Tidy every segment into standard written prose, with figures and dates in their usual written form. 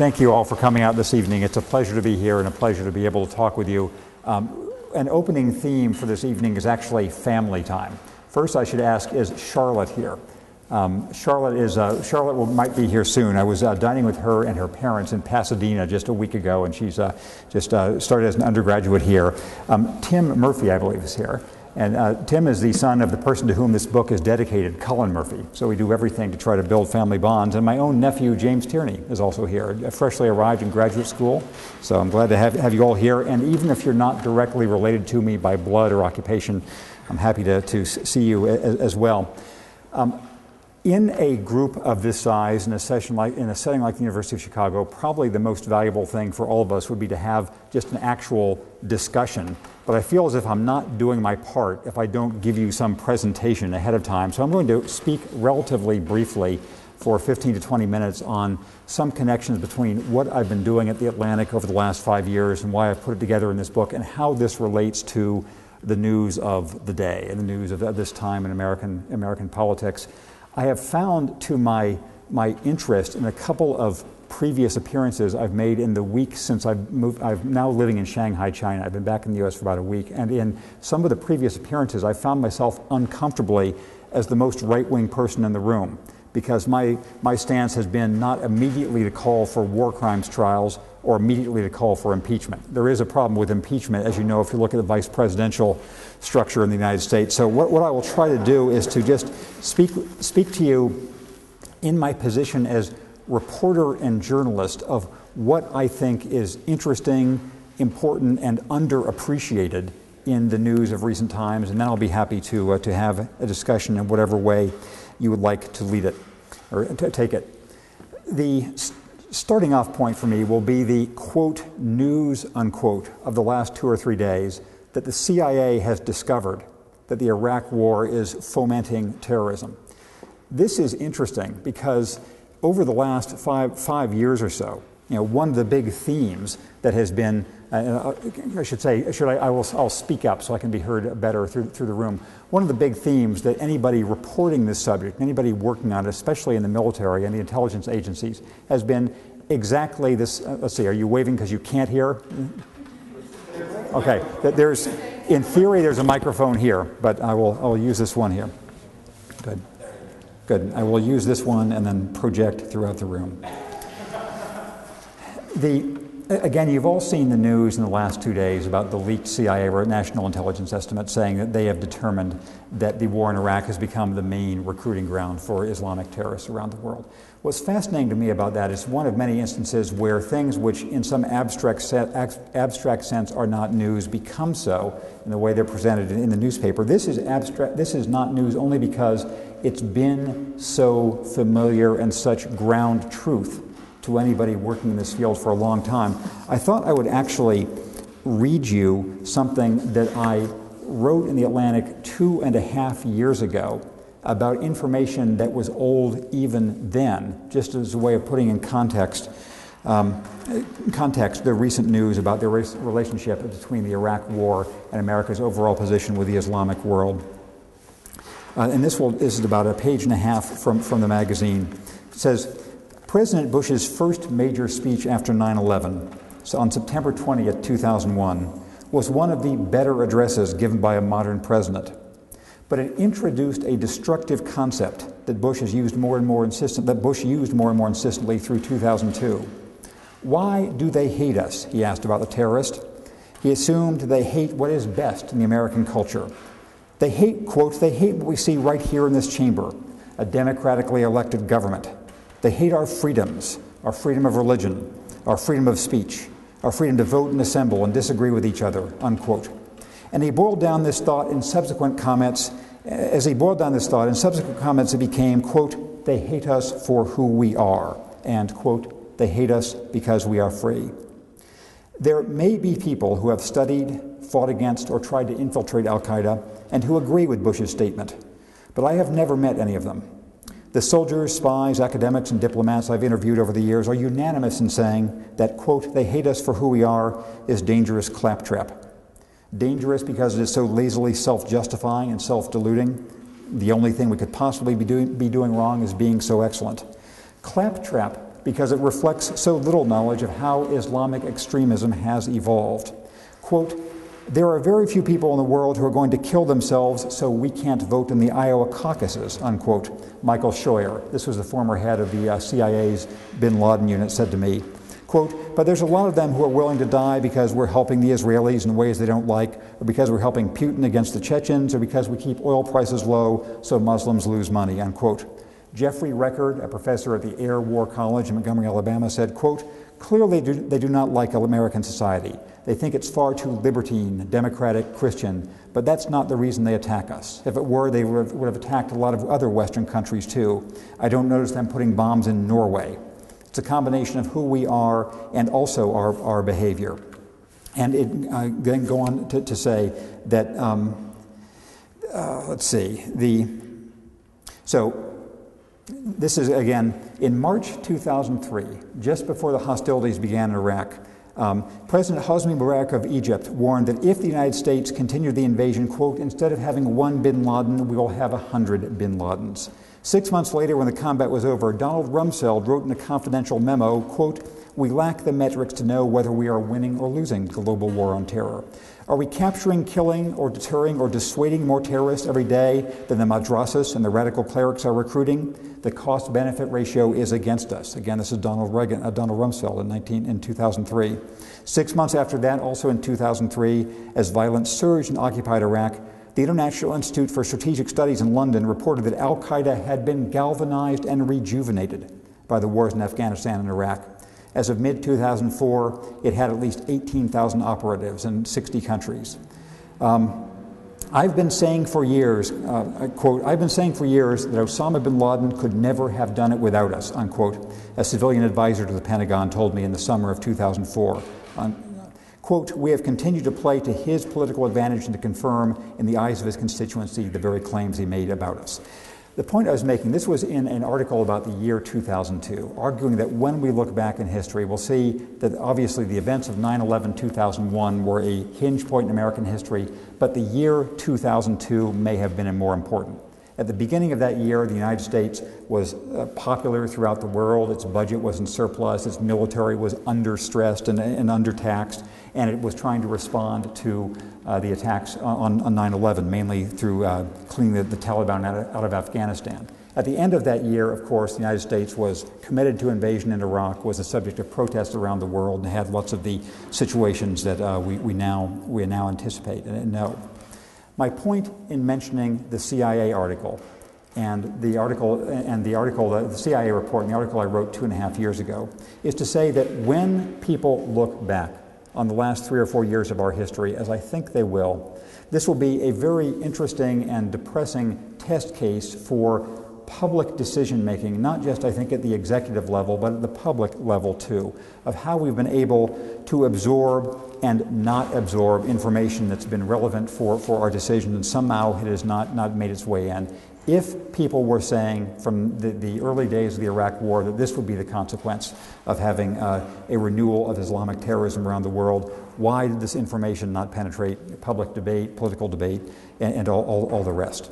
Thank you all for coming out this evening. It's a pleasure to be here and a pleasure to be able to talk with you. An opening theme for this evening is actually family time. First, I should ask, is Charlotte here? Charlotte might be here soon. I was dining with her and her parents in Pasadena just a week ago, and she's just started as an undergraduate here. Tim Murphy, I believe, is here. And Tim is the son of the person to whom this book is dedicated, Cullen Murphy. So we do everything to try to build family bonds. And my own nephew, James Tierney, is also here, freshly arrived in graduate school. So I'm glad to have you all here. And even if you're not directly related to me by blood or occupation, I'm happy to see you as well. In a group of this size, in a setting like the University of Chicago, probably the most valuable thing for all of us would be to have just an actual discussion. But I feel as if I'm not doing my part if I don't give you some presentation ahead of time. So I'm going to speak relatively briefly for 15 to 20 minutes on some connections between what I've been doing at the Atlantic over the last 5 years and why I put it together in this book and how this relates to the news of the day and the news of this time in American politics. I have found to my interest in a couple of previous appearances I've made in the week since I've moved. I'm now living in Shanghai, China. I've been back in the U.S. for about a week. And in some of the previous appearances, I found myself uncomfortably as the most right-wing person in the room because my stance has been not immediately to call for war crimes trials or immediately to call for impeachment. There is a problem with impeachment, as you know, if you look at the vice presidential structure in the United States. So what I will try to do is to just speak to you in my position as reporter and journalist of what I think is interesting, important, and underappreciated in the news of recent times, and then I'll be happy to have a discussion in whatever way you would like to lead it or to take it. The starting off point for me will be the quote news unquote of the last 2 or 3 days that the CIA has discovered that the Iraq war is fomenting terrorism. This is interesting because over the last five years or so, one of the big themes that has been, I should say, I'll speak up so I can be heard better through the room. One of the big themes that anybody reporting this subject, anybody working on it, especially in the military and the intelligence agencies, has been exactly this. Let's see, are you waving because you can't hear? Okay, in theory, there's a microphone here, but I'll use this one here. Good. I will use this one and then project throughout the room. Again, you've all seen the news in the last 2 days about the leaked CIA or National Intelligence Estimate saying that they have determined that the war in Iraq has become the main recruiting ground for Islamic terrorists around the world. What's fascinating to me about that is one of many instances where things which in some abstract sense are not news become so in the way they're presented in the newspaper. This is abstract. This is not news only because it's been so familiar and such ground truth to anybody working in this field for a long time. I thought I would actually read you something that I wrote in the Atlantic 2.5 years ago about information that was old even then, just as a way of putting in context the recent news about the relationship between the Iraq War and America's overall position with the Islamic world. And this is about a page and a half from the magazine. It says, President Bush's first major speech after 9/11, so on September 20th, 2001, was one of the better addresses given by a modern president. But it introduced a destructive concept that Bush used more and more insistently through 2002. Why do they hate us? He asked about the terrorists. He assumed they hate what is best in the American culture. They hate, quote, they hate what we see right here in this chamber, a democratically elected government. They hate our freedoms, our freedom of religion, our freedom of speech, our freedom to vote and assemble and disagree with each other, unquote. And he boiled down this thought in subsequent comments. As he boiled down this thought in subsequent comments, it became, quote, they hate us for who we are, and, quote, they hate us because we are free. There may be people who have studied, fought against, or tried to infiltrate al-Qaeda and who agree with Bush's statement, but I have never met any of them. The soldiers, spies, academics, and diplomats I've interviewed over the years are unanimous in saying that, quote, they hate us for who we are is dangerous claptrap. Dangerous because it is so lazily self-justifying and self-deluding. The only thing we could possibly be doing wrong is being so excellent. Claptrap because it reflects so little knowledge of how Islamic extremism has evolved. Quote, "There are very few people in the world who are going to kill themselves so we can't vote in the Iowa caucuses," unquote, Michael Scheuer, this was the former head of the CIA's bin Laden unit, said to me. Quote, "But there's a lot of them who are willing to die because we're helping the Israelis in ways they don't like, or because we're helping Putin against the Chechens, or because we keep oil prices low so Muslims lose money," unquote. Jeffrey Record, a professor at the Air War College in Montgomery, Alabama, said, quote, "Clearly they do not like American society. They think it's far too libertine, democratic, Christian, but that's not the reason they attack us. If it were, they would have attacked a lot of other Western countries too. I don't notice them putting bombs in Norway. It's a combination of who we are and also our behavior." And it then go on to say that, let's see, so this is, again, in March 2003, just before the hostilities began in Iraq, President Hosni Mubarak of Egypt warned that if the United States continued the invasion, quote, "Instead of having one bin Laden, we will have 100 bin Ladens." 6 months later, when the combat was over, Donald Rumsfeld wrote in a confidential memo, quote, "We lack the metrics to know whether we are winning or losing the global war on terror. Are we capturing, killing, or deterring or dissuading more terrorists every day than the madrasas and the radical clerics are recruiting? The cost-benefit ratio is against us." Again, this is Donald Rumsfeld in 2003. 6 months after that, also in 2003, as violence surged in occupied Iraq, the International Institute for Strategic Studies in London reported that al-Qaeda had been galvanized and rejuvenated by the wars in Afghanistan and Iraq. As of mid-2004, it had at least 18,000 operatives in 60 countries. I've been saying for years, quote, "I've been saying for years that Osama bin Laden could never have done it without us," unquote, a civilian advisor to the Pentagon told me in the summer of 2004. Quote, "We have continued to play to his political advantage and to confirm in the eyes of his constituency the very claims he made about us." The point I was making, this was in an article about the year 2002, arguing that when we look back in history, we'll see that obviously the events of 9/11/2001 were a hinge point in American history, but the year 2002 may have been more important. At the beginning of that year, the United States was popular throughout the world. Its budget was in surplus. Its military was understressed and undertaxed, and it was trying to respond to the attacks on 9/11, mainly through cleaning the Taliban out of Afghanistan. At the end of that year, of course, the United States was committed to invasion in Iraq, was the subject of protests around the world, and had lots of the situations that we now anticipate and know. My point in mentioning the CIA article and the CIA report and the article I wrote 2.5 years ago is to say that when people look back on the last 3 or 4 years of our history, as I think they will, this will be a very interesting and depressing test case for public decision-making, not just, I think, at the executive level, but at the public level, too, of how we've been able to absorb and not absorb information that's been relevant for our decisions, and somehow it has not made its way in. If people were saying from the early days of the Iraq War that this would be the consequence of having a renewal of Islamic terrorism around the world, why did this information not penetrate public debate, political debate, and all the rest?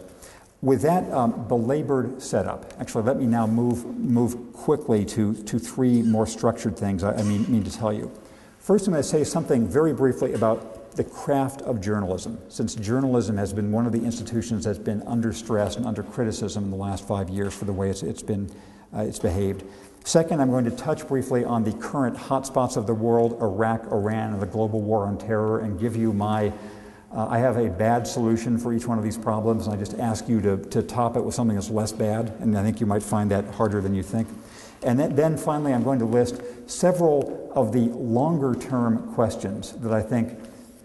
With that belabored setup, actually, let me now move quickly to 3 more structured things I mean to tell you. First, I'm going to say something very briefly about the craft of journalism, since journalism has been one of the institutions that's been under stress and under criticism in the last 5 years for the way it's behaved. Second, I'm going to touch briefly on the current hotspots of the world, Iraq, Iran, and the global war on terror, and give you my I have a bad solution for each one of these problems, and I just ask you to top it with something that's less bad, and I think you might find that harder than you think. And then finally, I'm going to list several of the longer-term questions that I think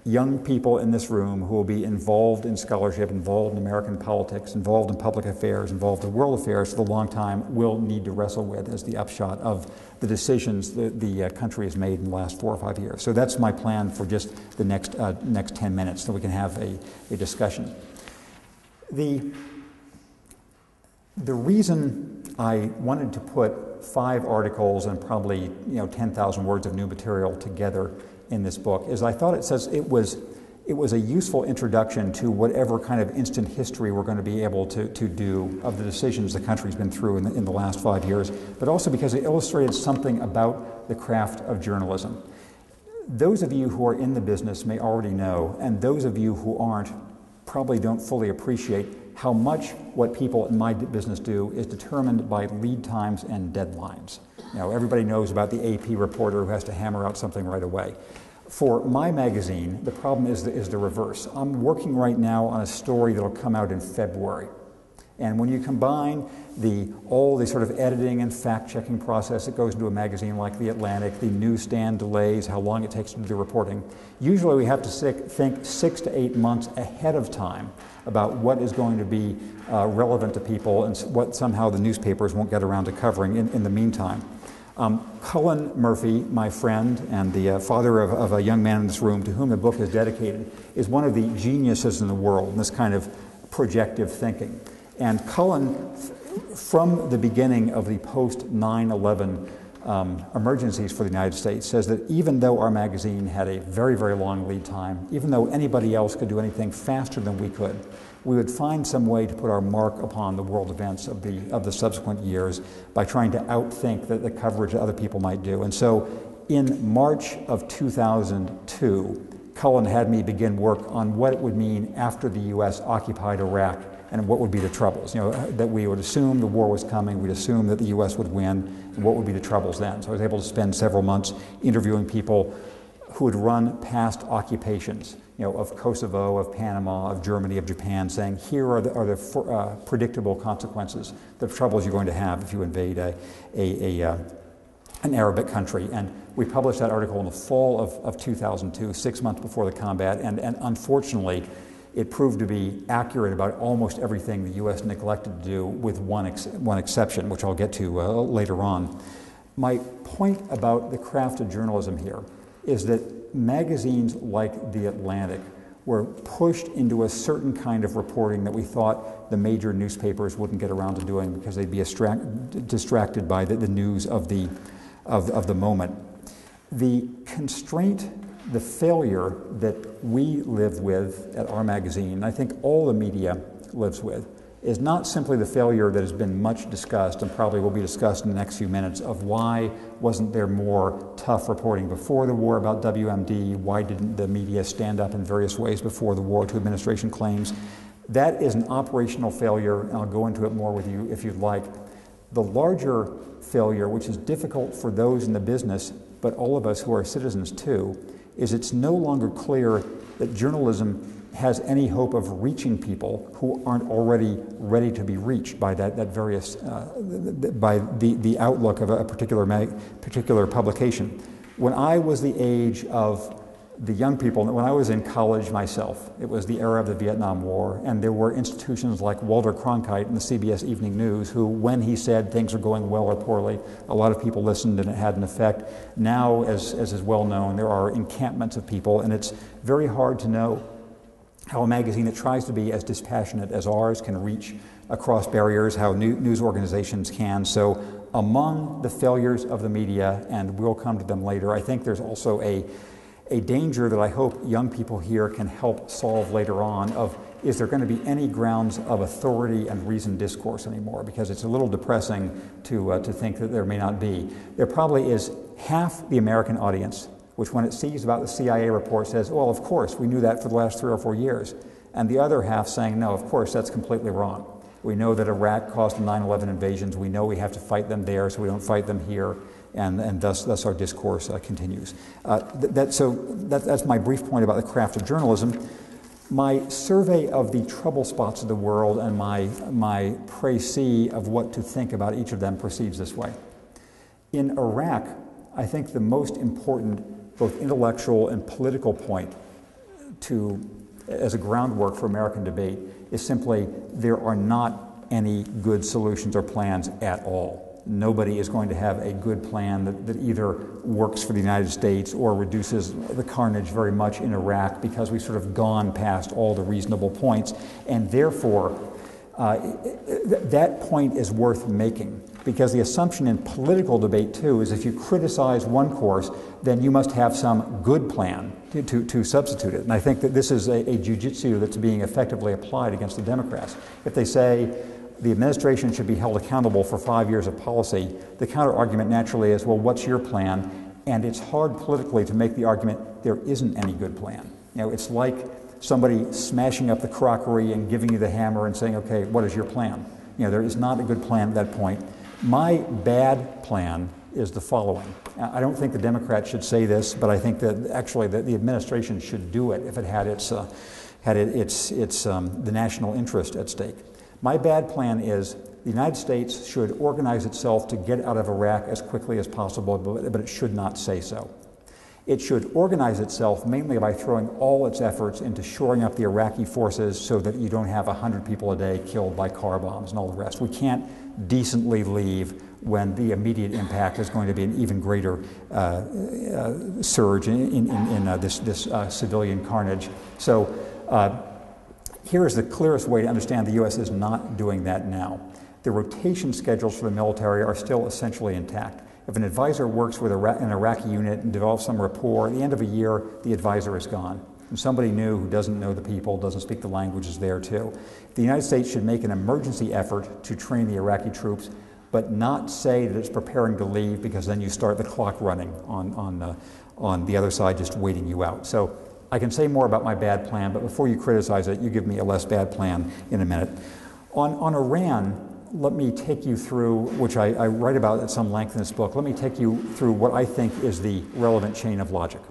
young people in this room who will be involved in scholarship, involved in American politics, involved in public affairs, involved in world affairs for a long time will need to wrestle with as the upshot of the decisions that the country has made in the last 4 or 5 years. So that's my plan for just the next 10 minutes, so we can have a discussion. The reason I wanted to put 5 articles and probably 10,000 words of new material together in this book is I thought it it was a useful introduction to whatever kind of instant history we're going to be able to do of the decisions the country's been through in the last 5 years, but also because it illustrated something about the craft of journalism. Those of you who are in the business may already know, and those of you who aren't probably don't fully appreciate how much what people in my business do is determined by lead times and deadlines. You know, everybody knows about the AP reporter who has to hammer out something right away. For my magazine, the problem is the reverse. I'm working right now on a story that'll come out in February. And when you combine all the sort of editing and fact-checking process that goes into a magazine like The Atlantic, the newsstand delays, how long it takes to do the reporting, usually we have to think 6 to 8 months ahead of time about what is going to be relevant to people and what somehow the newspapers won't get around to covering in the meantime. Cullen Murphy, my friend and the father of a young man in this room to whom the book is dedicated, is one of the geniuses in the world in this kind of projective thinking. And Cullen, from the beginning of the post-9/11 emergencies for the United States, says that even though our magazine had a very, very long lead time, even though anybody else could do anything faster than we would find some way to put our mark upon the world events of the subsequent years by trying to outthink the coverage that other people might do. And so in March of 2002, Cullen had me begin work on what it would mean after the U.S. occupied Iraq and what would be the troubles. You know, that we would assume the war was coming, we'd assume that the U.S. would win, and what would be the troubles then. So I was able to spend several months interviewing people who had run past occupations, you know, of Kosovo, of Panama, of Germany, of Japan, saying here are the predictable consequences, the troubles you're going to have if you invade an Arabic country. And we published that article in the fall of 2002, 6 months before the combat, and unfortunately, it proved to be accurate about almost everything the U.S. neglected to do, with one exception, which I'll get to later on. My point about the craft of journalism here is that magazines like The Atlantic were pushed into a certain kind of reporting that we thought the major newspapers wouldn't get around to doing because they'd be distracted by the news of the moment. The constraint, the failure that we live with at our magazine, and I think all the media lives with, is not simply the failure that has been much discussed and probably will be discussed in the next few minutes of why wasn't there more tough reporting before the war about WMD, why didn't the media stand up in various ways before the war to administration claims. That is an operational failure, and I'll go into it more with you if you'd like. The larger failure, which is difficult for those in the business, but all of us who are citizens too, is it's no longer clear that journalism has any hope of reaching people who aren't already ready to be reached by that various by the outlook of a particular publication. When I was the age of the young people, when I was in college myself, it was the era of the Vietnam War, and there were institutions like Walter Cronkite in the CBS Evening News who, when he said things are going well or poorly, a lot of people listened and it had an effect. Now, as is well known, there are encampments of people, and it's very hard to know how a magazine that tries to be as dispassionate as ours can reach across barriers, how news organizations can. So among the failures of the media, and we'll come to them later, I think there's also a danger that I hope young people here can help solve later on of, is there going to be any grounds of authority and reasoned discourse anymore? Because it's a little depressing to think that there may not be. There probably is half the American audience which when it sees about the CIA report says, well, of course, we knew that for the last 3 or 4 years. And the other half saying, no, of course, that's completely wrong. We know that Iraq caused the 9/11 invasions. We know we have to fight them there, so we don't fight them here. And thus our discourse continues. That's my brief point about the craft of journalism. My survey of the trouble spots of the world and my précis of what to think about each of them proceeds this way. In Iraq, I think the most important both intellectual and political point as a groundwork for American debate is simply there are not any good solutions or plans at all. Nobody is going to have a good plan that either works for the United States or reduces the carnage very much in Iraq, because we've sort of gone past all the reasonable points, and therefore that point is worth making. because the assumption in political debate, too, is if you criticize one course, then you must have some good plan to substitute it. And I think that this is a jujitsu that's being effectively applied against the Democrats. If they say the administration should be held accountable for 5 years of policy, the counter-argument naturally is, well, what's your plan? And it's hard politically to make the argument there isn't any good plan. It's like somebody smashing up the crockery and giving you the hammer and saying, okay, what is your plan? There is not a good plan at that point. My bad plan is the following. I don't think the Democrats should say this, but I think that actually the administration should do it if it had the national interest at stake. My bad plan is the United States should organize itself to get out of Iraq as quickly as possible, but it should not say so. It should organize itself mainly by throwing all its efforts into shoring up the Iraqi forces so that you don't have 100 people a day killed by car bombs and all the rest. We can't decently leave when the immediate impact is going to be an even greater surge in this civilian carnage. So here is the clearest way to understand the U.S. is not doing that now. The rotation schedules for the military are still essentially intact. If an advisor works with an Iraqi unit and develops some rapport, at the end of a year, the advisor is gone. And somebody new who doesn't know the people, doesn't speak the language is there too. The United States should make an emergency effort to train the Iraqi troops, but not say that it's preparing to leave, because then you start the clock running on the other side just waiting you out. So I can say more about my bad plan, but before you criticize it, you give me a less bad plan in a minute. On Iran, let me take you through, which I write about at some length in this book, let me take you through what I think is the relevant chain of logic,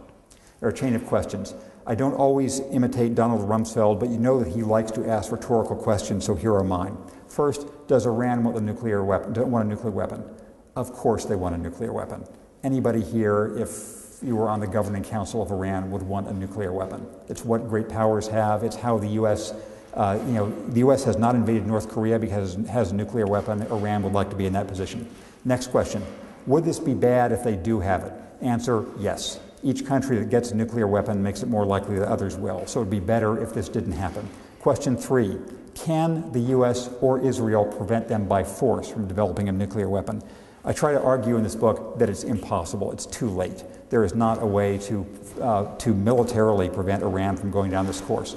or chain of questions. I don't always imitate Donald Rumsfeld, but you know that he likes to ask rhetorical questions, so here are mine. First, does Iran want a nuclear weapon? Of course they want a nuclear weapon. Anybody here, if you were on the governing council of Iran, would want a nuclear weapon. It's what great powers have. It's how the U.S. The U.S. has not invaded North Korea because it has a nuclear weapon. Iran would like to be in that position. Next question, would this be bad if they do have it? Answer, yes. Each country that gets a nuclear weapon makes it more likely that others will, so it would be better if this didn't happen. Question 3, can the U.S. or Israel prevent them by force from developing a nuclear weapon? I try to argue in this book that it's impossible, it's too late. There is not a way to militarily prevent Iran from going down this course.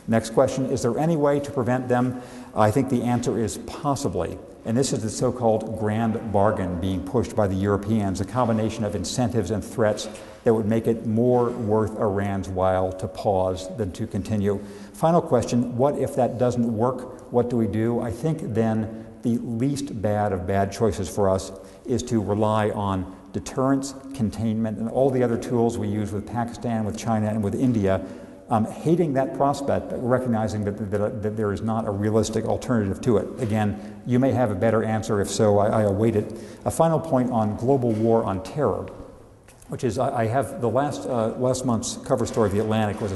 Next question, is there any way to prevent them? I think the answer is possibly, and this is the so-called grand bargain being pushed by the Europeans, a combination of incentives and threats that would make it more worth Iran's while to pause than to continue. Final question, what if that doesn't work? What do we do? I think then the least bad of bad choices for us is to rely on deterrence, containment, and all the other tools we use with Pakistan, with China, and with India, hating that prospect, but recognizing that there is not a realistic alternative to it. Again, you may have a better answer. If so, I await it. A final point on global war on terror, which is I have the last month's cover story of The Atlantic was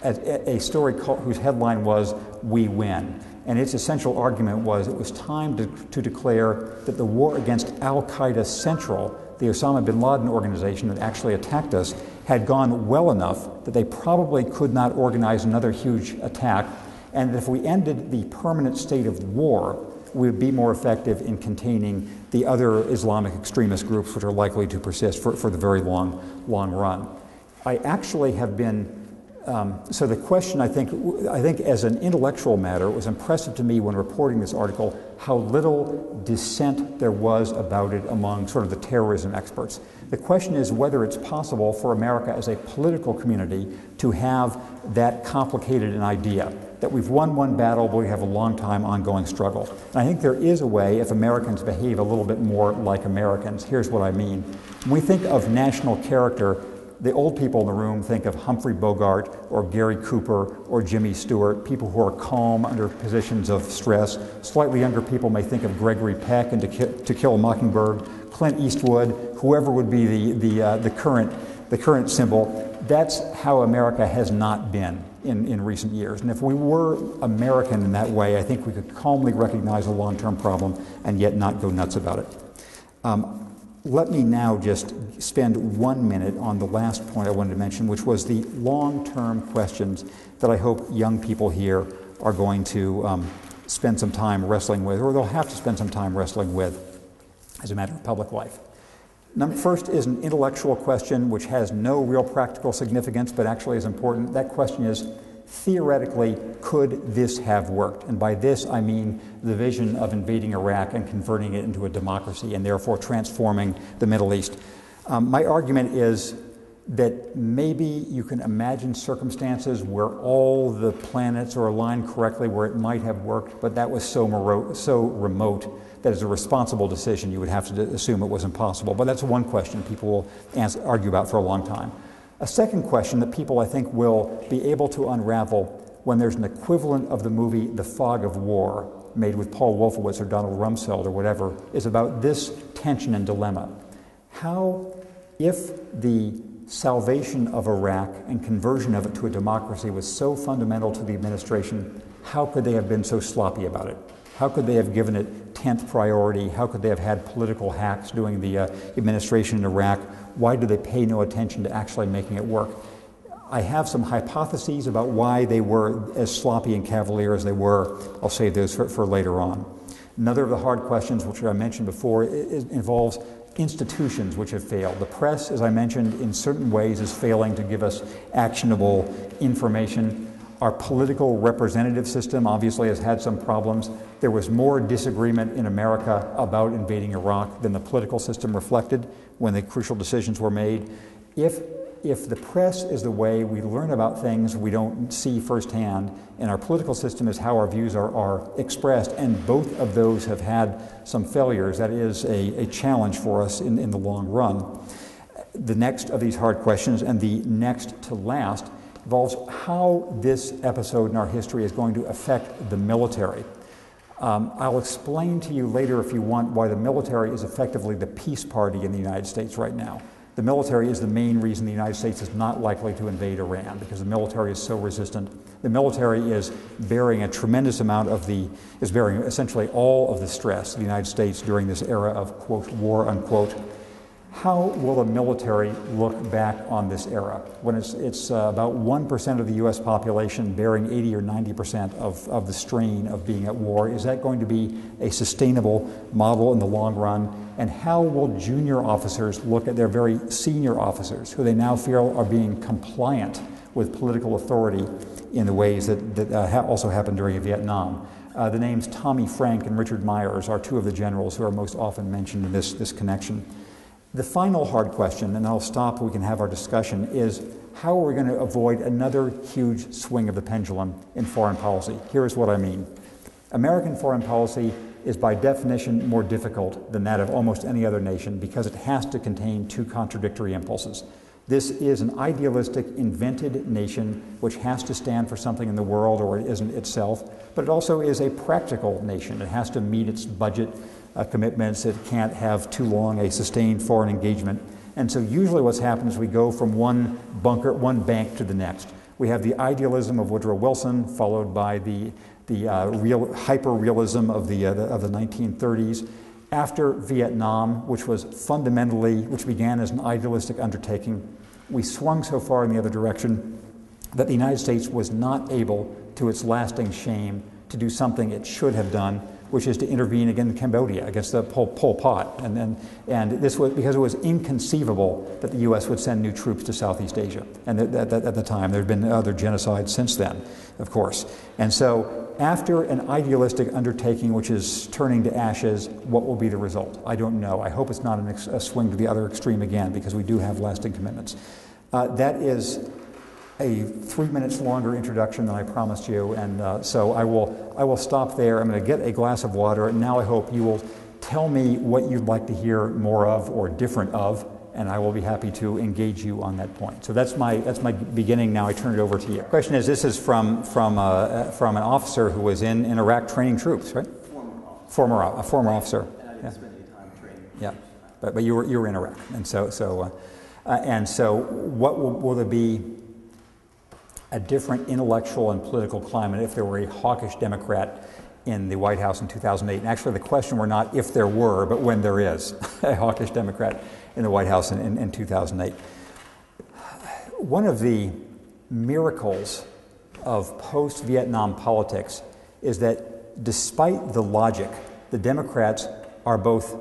a story whose headline was "We Win." And its essential argument was it was time to declare that the war against Al-Qaeda Central, the Osama bin Laden organization that actually attacked us, had gone well enough that they probably could not organize another huge attack, and that if we ended the permanent state of war, we would be more effective in containing the other Islamic extremist groups which are likely to persist for the very long run. I actually have been so the question, I think as an intellectual matter, it was impressive to me when reporting this article how little dissent there was about it among sort of the terrorism experts. The question is whether it's possible for America as a political community to have that complicated an idea, that we've won one battle, but we have a long time ongoing struggle. And I think there is a way if Americans behave a little bit more like Americans. Here's what I mean. When we think of national character, the old people in the room think of Humphrey Bogart or Gary Cooper or Jimmy Stewart, people who are calm under positions of stress. Slightly younger people may think of Gregory Peck and To Kill a Mockingbird, Clint Eastwood, whoever would be the current symbol. That's how America has not been in recent years. And if we were American in that way, I think we could calmly recognize a long-term problem and yet not go nuts about it. Let me now just spend 1 minute on the last point I wanted to mention, which was the long-term questions that I hope young people here are going to spend some time wrestling with, or they'll have to spend some time wrestling with as a matter of public life. First is an intellectual question which has no real practical significance, but actually is important. That question is, theoretically, could this have worked? And by this, I mean the vision of invading Iraq and converting it into a democracy and therefore transforming the Middle East. My argument is that maybe you can imagine circumstances where all the planets are aligned correctly, where it might have worked, but that was so remote that as a responsible decision you would have to assume it was impossible. But that's one question people will argue about for a long time. A second question that people, I think, will be able to unravel when there's an equivalent of the movie The Fog of War, made with Paul Wolfowitz or Donald Rumsfeld or whatever, is about this tension and dilemma. How, if the salvation of Iraq and conversion of it to a democracy was so fundamental to the administration, how could they have been so sloppy about it? How could they have given it 10th priority? How could they have had political hacks doing the administration in Iraq? Why do they pay no attention to actually making it work? I have some hypotheses about why they were as sloppy and cavalier as they were. I'll save those for later on. Another of the hard questions, which I mentioned before, involves institutions which have failed. The press, as I mentioned, in certain ways is failing to give us actionable information. Our political representative system obviously has had some problems. There was more disagreement in America about invading Iraq than the political system reflected when the crucial decisions were made. If the press is the way we learn about things we don't see firsthand, and our political system is how our views are expressed, and both of those have had some failures, that is a challenge for us in the long run. The next of these hard questions, and the next to last, involves how this episode in our history is going to affect the military. I'll explain to you later, if you want, why the military is effectively the peace party in the United States right now. The military is the main reason the United States is not likely to invade Iran, because the military is so resistant. The military is bearing a tremendous amount of is bearing essentially all of the stress of the United States during this era of, quote, war, unquote. How will the military look back on this era when it's about 1% of the U.S. population bearing 80 or 90% of the strain of being at war? Is that going to be a sustainable model in the long run? And how will junior officers look at their very senior officers, who they now feel are being compliant with political authority in the ways that also happened during Vietnam? The names Tommy Frank and Richard Myers are two of the generals who are most often mentioned in this connection. The final hard question, and I'll stop, we can have our discussion, is how are we going to avoid another huge swing of the pendulum in foreign policy? Here's what I mean. American foreign policy is by definition more difficult than that of almost any other nation because it has to contain two contradictory impulses. This is an idealistic, invented nation which has to stand for something in the world or it isn't itself, but it also is a practical nation. It has to meet its budget commitments. It can't have too long a sustained foreign engagement. And so usually what's happened is we go from one bank to the next. We have the idealism of Woodrow Wilson, followed by the real hyper-realism of the 1930s. After Vietnam, which began as an idealistic undertaking, we swung so far in the other direction that the United States was not able, to its lasting shame, to do something it should have done, which is to intervene against Cambodia, against the Pol Pot. And this was because it was inconceivable that the U.S. would send new troops to Southeast Asia. And at the time, there had been other genocides since then, of course. And so after an idealistic undertaking which is turning to ashes, what will be the result? I don't know. I hope it's not a swing to the other extreme again, because we do have lasting commitments. That is a 3 minutes longer introduction than I promised you, and so I will stop there. I'm going to get a glass of water, and now I hope you will tell me what you'd like to hear more of or different of, and I will be happy to engage you on that point. So that's my beginning. Now I turn it over to you. The question is, this is from an officer who was in Iraq training troops, right? Former officer. And I didn't spend any time training. Yeah, but you were in Iraq, and so what will there be a different intellectual and political climate if there were a hawkish Democrat in the White House in 2008? And actually the question were not if there were, but when there is a hawkish Democrat in the White House in 2008. One of the miracles of post-Vietnam politics is that despite the logic, the Democrats are both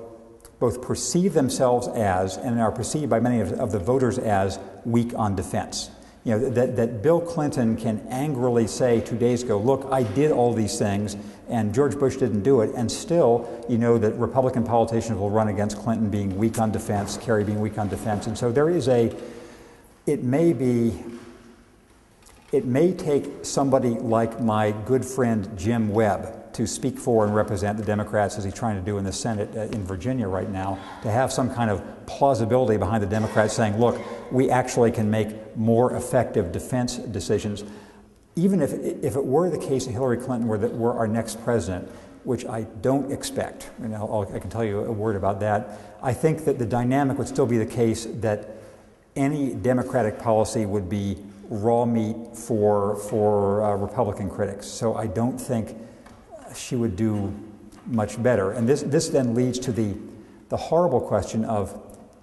perceive themselves as, and are perceived by many of the voters as, weak on defense. You know, that Bill Clinton can angrily say 2 days ago, look, I did all these things, and George Bush didn't do it, and still, you know, that Republican politicians will run against Clinton being weak on defense, Kerry being weak on defense, and so there is it may take somebody like my good friend Jim Webb to speak for and represent the Democrats, as he's trying to do in the Senate in Virginia right now, to have some kind of plausibility behind the Democrats saying, look, we actually can make more effective defense decisions. Even if it were the case that Hillary Clinton were our next president, which I don't expect, and I can tell you a word about that, I think that the dynamic would still be the case that any Democratic policy would be raw meat for Republican critics. So I don't think she would do much better. And this then leads to the horrible question of,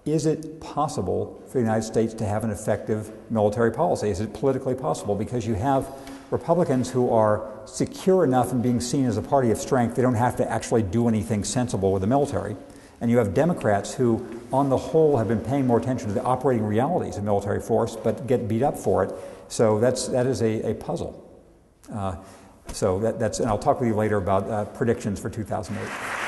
is it possible for the United States to have an effective military policy? Is it politically possible? Because you have Republicans who are secure enough in being seen as a party of strength, they don't have to actually do anything sensible with the military. And you have Democrats who, on the whole, have been paying more attention to the operating realities of military force, but get beat up for it. So that is a puzzle. And I'll talk with you later about predictions for 2008.